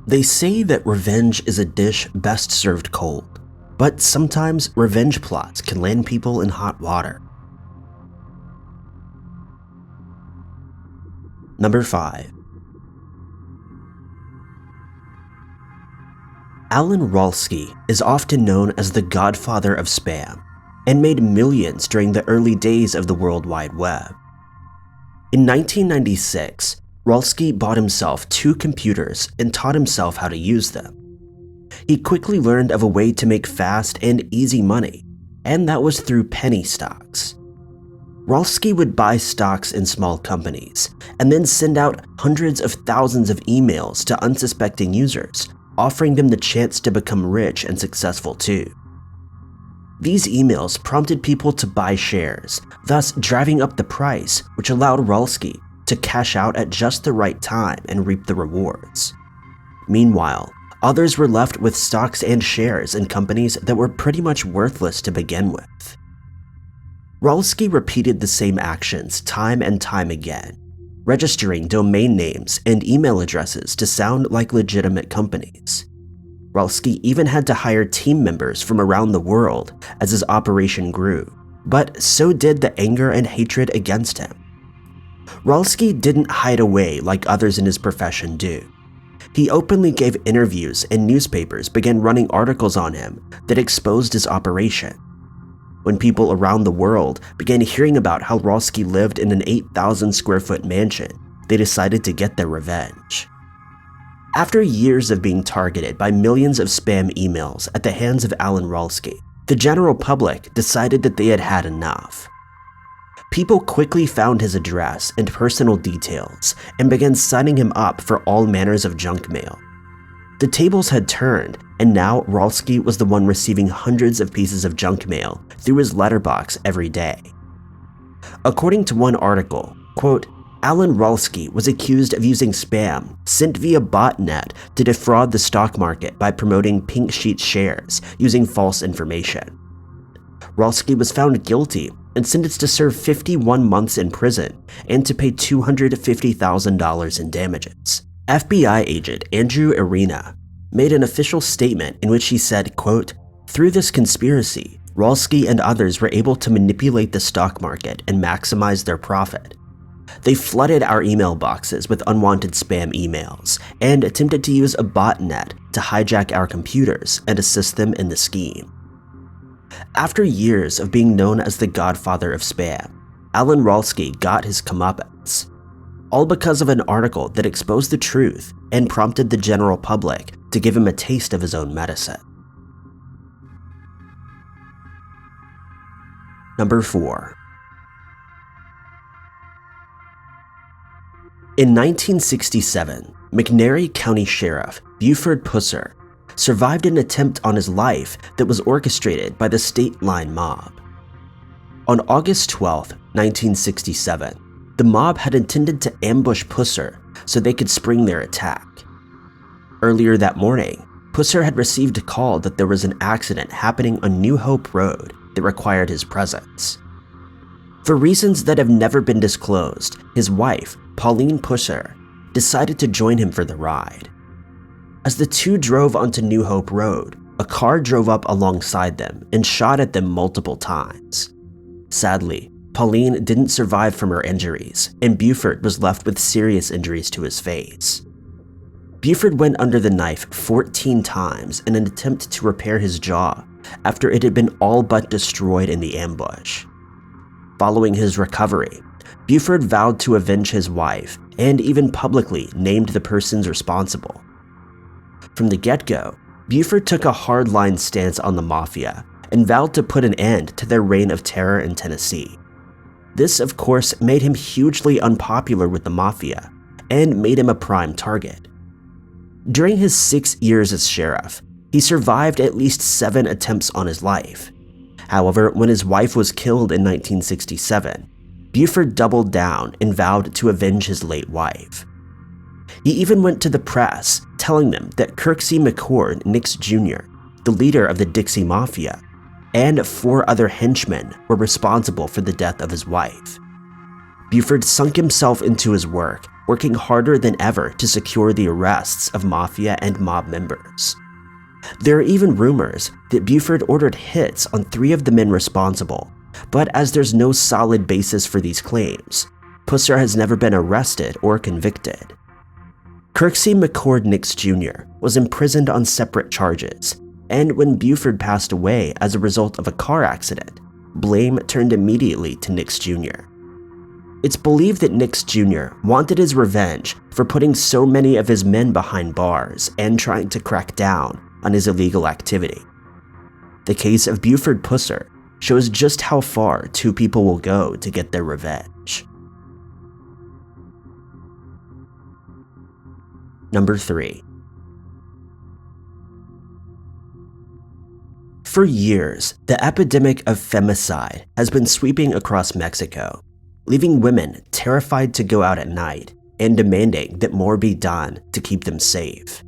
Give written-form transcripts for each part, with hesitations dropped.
They say that revenge is a dish best served cold, but sometimes revenge plots can land people in hot water. Number 5. Alan Rolski is often known as the godfather of spam and made millions during the early days of the World Wide Web. In 1996, Rolski bought himself 2 computers and taught himself how to use them. He quickly learned of a way to make fast and easy money, and that was through penny stocks. Rolski would buy stocks in small companies and then send out hundreds of thousands of emails to unsuspecting users, offering them the chance to become rich and successful too. These emails prompted people to buy shares, thus driving up the price, which allowed Rolski to cash out at just the right time and reap the rewards. Meanwhile, others were left with stocks and shares in companies that were pretty much worthless to begin with. Rolski repeated the same actions time and time again, registering domain names and email addresses to sound like legitimate companies. Rolski even had to hire team members from around the world as his operation grew, but so did the anger and hatred against him. Rolski didn't hide away like others in his profession do. He openly gave interviews, and newspapers began running articles on him that exposed his operation. When people around the world began hearing about how Rolski lived in an 8,000 square foot mansion, they decided to get their revenge. After years of being targeted by millions of spam emails at the hands of Alan Rolski, the general public decided that they had had enough. People quickly found his address and personal details and began signing him up for all manners of junk mail. The tables had turned, and now Rolski was the one receiving hundreds of pieces of junk mail through his letterbox every day. According to one article, quote, Alan Rolski was accused of using spam sent via botnet to defraud the stock market by promoting pink sheet shares using false information. Rolski was found guilty and sentenced to serve 51 months in prison and to pay $250,000 in damages. FBI agent Andrew Eerie made an official statement in which he said, quote, through this conspiracy, Rolski and others were able to manipulate the stock market and maximize their profit. They flooded our email boxes with unwanted spam emails and attempted to use a botnet to hijack our computers and assist them in the scheme. After years of being known as the godfather of spam, Alan Rolski got his comeuppance, all because of an article that exposed the truth and prompted the general public to give him a taste of his own medicine. Number 4. In 1967, McNairy County Sheriff Buford Pusser survived an attempt on his life that was orchestrated by the State Line mob. On August 12, 1967, the mob had intended to ambush Pusser so they could spring their attack. Earlier that morning, Pusser had received a call that there was an accident happening on New Hope Road that required his presence. For reasons that have never been disclosed, his wife, Pauline Pusser, decided to join him for the ride. As the two drove onto New Hope Road, a car drove up alongside them and shot at them multiple times. Sadly, Pauline didn't survive from her injuries, and Buford was left with serious injuries to his face. Buford went under the knife 14 times in an attempt to repair his jaw after it had been all but destroyed in the ambush. Following his recovery, Buford vowed to avenge his wife and even publicly named the persons responsible. From the get-go, Buford took a hard-line stance on the mafia and vowed to put an end to their reign of terror in Tennessee. This, of course, made him hugely unpopular with the mafia and made him a prime target. During his 6 years as sheriff, he survived at least 7 attempts on his life. However, when his wife was killed in 1967, Buford doubled down and vowed to avenge his late wife. He even went to the press, telling them that Kirksey McCord Nix Jr., the leader of the Dixie Mafia, and 4 other henchmen were responsible for the death of his wife. Buford sunk himself into his work working harder than ever to secure the arrests of mafia and mob members. There are even rumors that Buford ordered hits on 3 of the men responsible, but as there's no solid basis for these claims, Pusser has never been arrested or convicted. Kirksey McCord Nix Jr. was imprisoned on separate charges, and when Buford passed away as a result of a car accident, blame turned immediately to Nix Jr. It's believed that Nix Jr. wanted his revenge for putting so many of his men behind bars and trying to crack down on his illegal activity. The case of Buford Pusser shows just how far 2 people will go to get their revenge. Number 3. For years, the epidemic of femicide has been sweeping across Mexico, leaving women terrified to go out at night and demanding that more be done to keep them safe.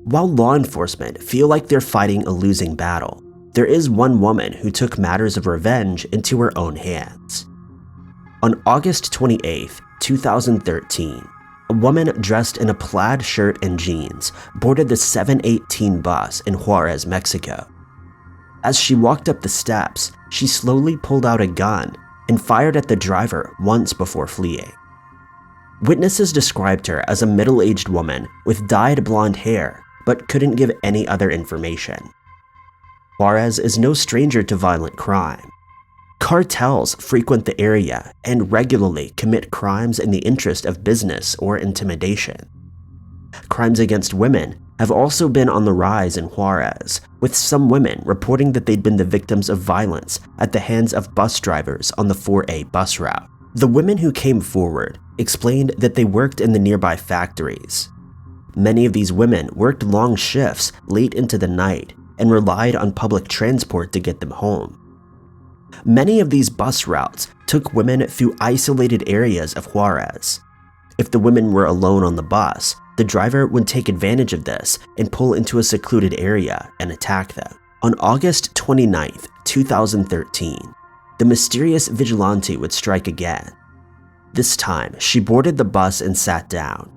While law enforcement feel like they're fighting a losing battle, there is one woman who took matters of revenge into her own hands. On August 28, 2013, a woman dressed in a plaid shirt and jeans boarded the 718 bus in Juarez, Mexico. As she walked up the steps, she slowly pulled out a gun and fired at the driver once before fleeing. Witnesses described her as a middle-aged woman with dyed blonde hair, but couldn't give any other information. Juarez is no stranger to violent crime. Cartels frequent the area and regularly commit crimes in the interest of business or intimidation. Crimes against women have also been on the rise in Juarez, with some women reporting that they'd been the victims of violence at the hands of bus drivers on the 4A bus route. The women who came forward explained that they worked in the nearby factories. Many of these women worked long shifts late into the night and relied on public transport to get them home. Many of these bus routes took women through isolated areas of Juarez. If the women were alone on the bus, the driver would take advantage of this and pull into a secluded area and attack them. On August 29, 2013, the mysterious vigilante would strike again. This time, she boarded the bus and sat down.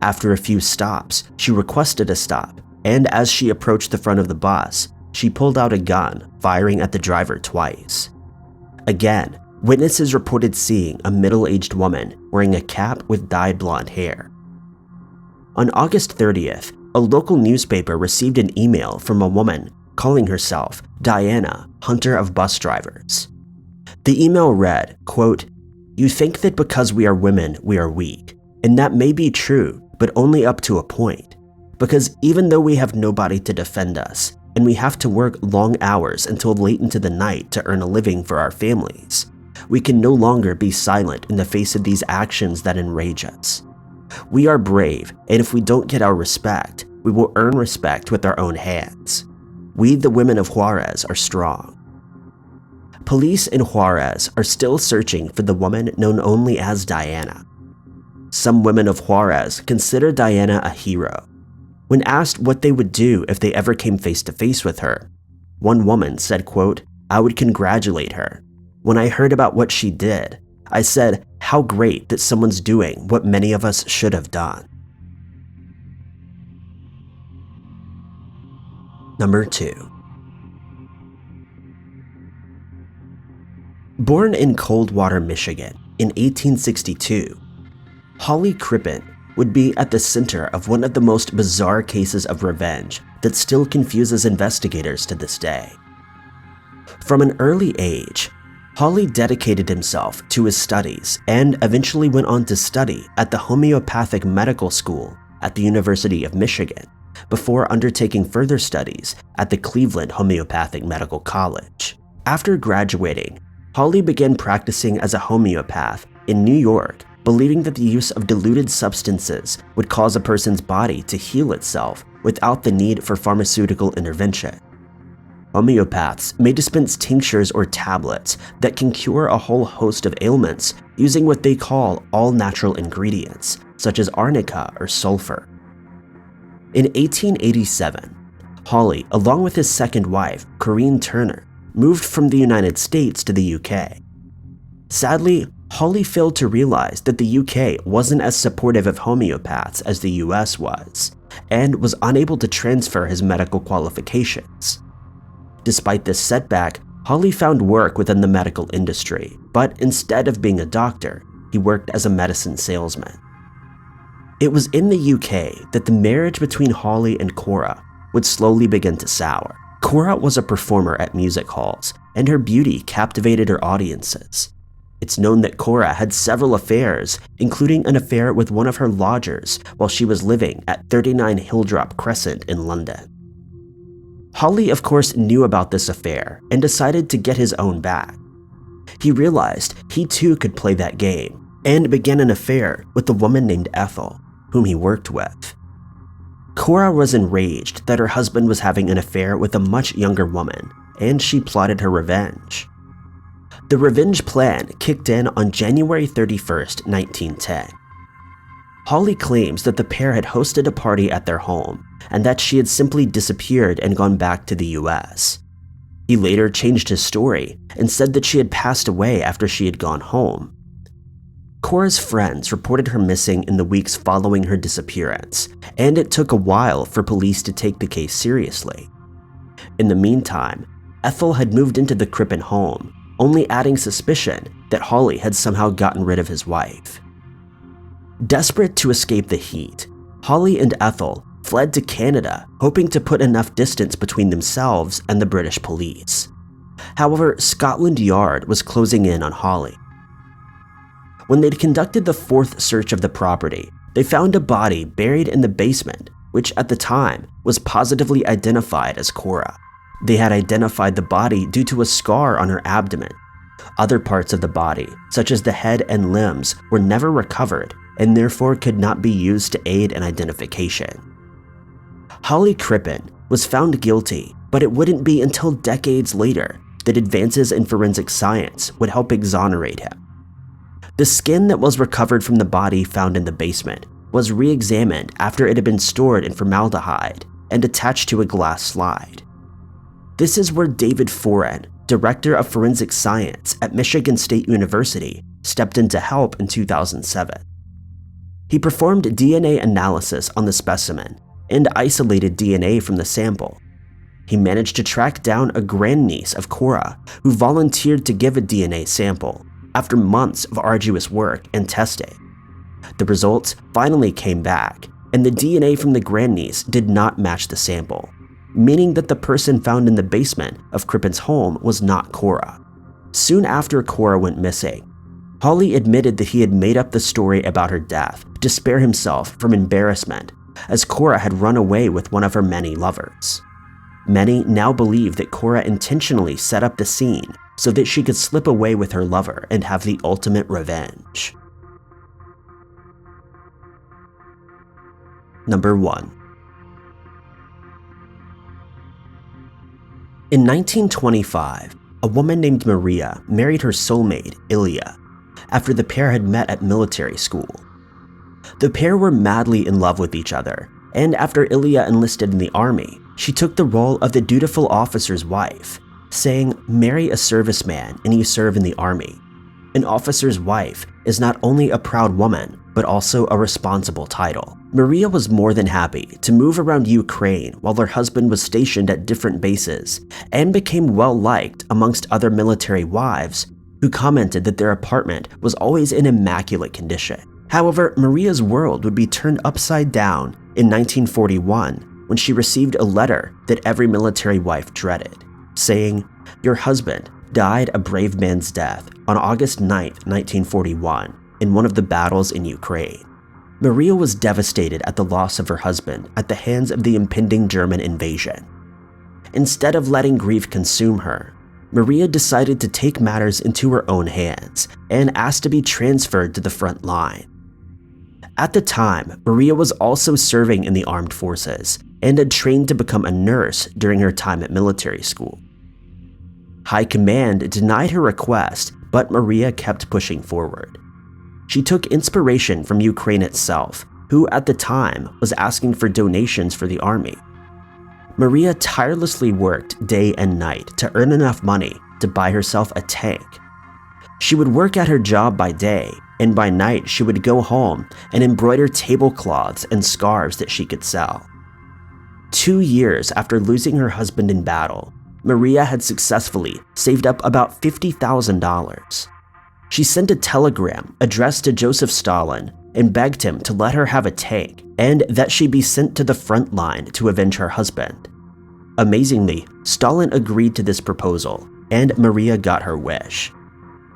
After a few stops, she requested a stop, and as she approached the front of the bus, she pulled out a gun, firing at the driver twice. Again, witnesses reported seeing a middle-aged woman wearing a cap with dyed blonde hair. On August 30th, a local newspaper received an email from a woman calling herself Diana, Hunter of Bus Drivers. The email read, quote, "You think that because we are women, we are weak, and that may be true, but only up to a point. Because even though we have nobody to defend us, and we have to work long hours until late into the night to earn a living for our families, we can no longer be silent in the face of these actions that enrage us. We are brave, and if we don't get our respect, we will earn respect with our own hands. We, the women of Juarez, are strong." Police in Juarez are still searching for the woman known only as Diana. Some women of Juarez consider Diana a hero. When asked what they would do if they ever came face to face with her, one woman said, quote, "I would congratulate her. When I heard about what she did, I said, how great that someone's doing what many of us should have done." Number 2. Born in Coldwater, Michigan in 1862, Holly Crippen would be at the center of one of the most bizarre cases of revenge that still confuses investigators to this day. From an early age, Holly dedicated himself to his studies and eventually went on to study at the Homeopathic Medical School at the University of Michigan before undertaking further studies at the Cleveland Homeopathic Medical College. After graduating, Holly began practicing as a homeopath in New York, believing that the use of diluted substances would cause a person's body to heal itself without the need for pharmaceutical intervention. Homeopaths may dispense tinctures or tablets that can cure a whole host of ailments using what they call all-natural ingredients, such as arnica or sulfur. In 1887, Holly, along with his second wife, Corinne Turner, moved from the United States to the UK. Sadly, Holly failed to realize that the UK wasn't as supportive of homeopaths as the US was, and was unable to transfer his medical qualifications. Despite this setback, Holly found work within the medical industry, but instead of being a doctor, he worked as a medicine salesman. It was in the UK that the marriage between Holly and Cora would slowly begin to sour. Cora was a performer at music halls, and her beauty captivated her audiences. It's known that Cora had several affairs, including an affair with one of her lodgers while she was living at 39 Hilldrop Crescent in London. Holly, of course, knew about this affair and decided to get his own back. He realized he too could play that game and began an affair with a woman named Ethel, whom he worked with. Cora was enraged that her husband was having an affair with a much younger woman, and she plotted her revenge. The revenge plan kicked in on January 31st, 1910. Holly claims that the pair had hosted a party at their home and that she had simply disappeared and gone back to the US. He later changed his story and said that she had passed away after she had gone home. Cora's friends reported her missing in the weeks following her disappearance, and it took a while for police to take the case seriously. In the meantime, Ethel had moved into the Crippen home, only adding suspicion that Holly had somehow gotten rid of his wife. Desperate to escape the heat, Holly and Ethel fled to Canada, hoping to put enough distance between themselves and the British police. However, Scotland Yard was closing in on Holly. When they'd conducted the fourth search of the property, they found a body buried in the basement, which at the time was positively identified as Cora. They had identified the body due to a scar on her abdomen. Other parts of the body, such as the head and limbs, were never recovered and therefore could not be used to aid in identification. Holly Crippen was found guilty, but it wouldn't be until decades later that advances in forensic science would help exonerate him. The skin that was recovered from the body found in the basement was re-examined after it had been stored in formaldehyde and attached to a glass slide. This is where David Foran, director of forensic science at Michigan State University, stepped in to help in 2007. He performed DNA analysis on the specimen and isolated DNA from the sample. He managed to track down a grandniece of Cora who volunteered to give a DNA sample after months of arduous work and testing. The results finally came back, and the DNA from the grandniece did not match the sample, meaning that the person found in the basement of Crippen's home was not Cora. Soon after Cora went missing, Holly admitted that he had made up the story about her death to spare himself from embarrassment, as Cora had run away with one of her many lovers. Many now believe that Cora intentionally set up the scene so that she could slip away with her lover and have the ultimate revenge. Number 1. In 1925, a woman named Maria married her soulmate, Ilya, after the pair had met at military school. The pair were madly in love with each other, and after Ilya enlisted in the army, she took the role of the dutiful officer's wife, saying, "Marry a serviceman and you serve in the army. An officer's wife is not only a proud woman, but also a responsible title." Maria was more than happy to move around Ukraine while her husband was stationed at different bases, and became well liked amongst other military wives who commented that their apartment was always in immaculate condition. However, Maria's world would be turned upside down in 1941 when she received a letter that every military wife dreaded, saying, "Your husband died a brave man's death on August 9th, 1941, in one of the battles in Ukraine." Maria was devastated at the loss of her husband at the hands of the impending German invasion. Instead of letting grief consume her, Maria decided to take matters into her own hands and asked to be transferred to the front line. At the time, Maria was also serving in the armed forces and had trained to become a nurse during her time at military school. High Command denied her request, but Maria kept pushing forward. She took inspiration from Ukraine itself, who at the time was asking for donations for the army. Maria tirelessly worked day and night to earn enough money to buy herself a tank. She would work at her job by day, and by night she would go home and embroider tablecloths and scarves that she could sell. 2 years after losing her husband in battle, Maria had successfully saved up about $50,000. She sent a telegram addressed to Joseph Stalin and begged him to let her have a tank and that she be sent to the front line to avenge her husband. Amazingly, Stalin agreed to this proposal, and Maria got her wish.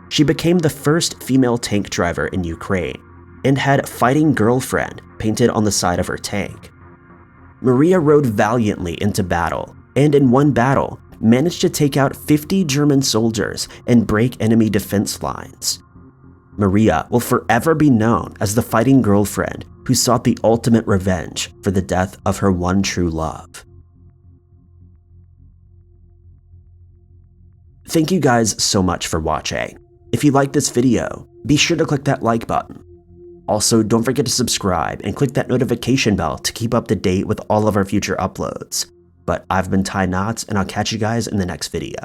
She became the first female tank driver in Ukraine and had "Fighting Girlfriend" painted on the side of her tank. Maria rode valiantly into battle, and in one battle, managed to take out 50 German soldiers and break enemy defense lines. Maria will forever be known as the fighting girlfriend who sought the ultimate revenge for the death of her one true love. Thank you guys so much for watching. If you liked this video, be sure to click that like button. Also, don't forget to subscribe and click that notification bell to keep up to date with all of our future uploads. But I've been Ty Knotts, and I'll catch you guys in the next video.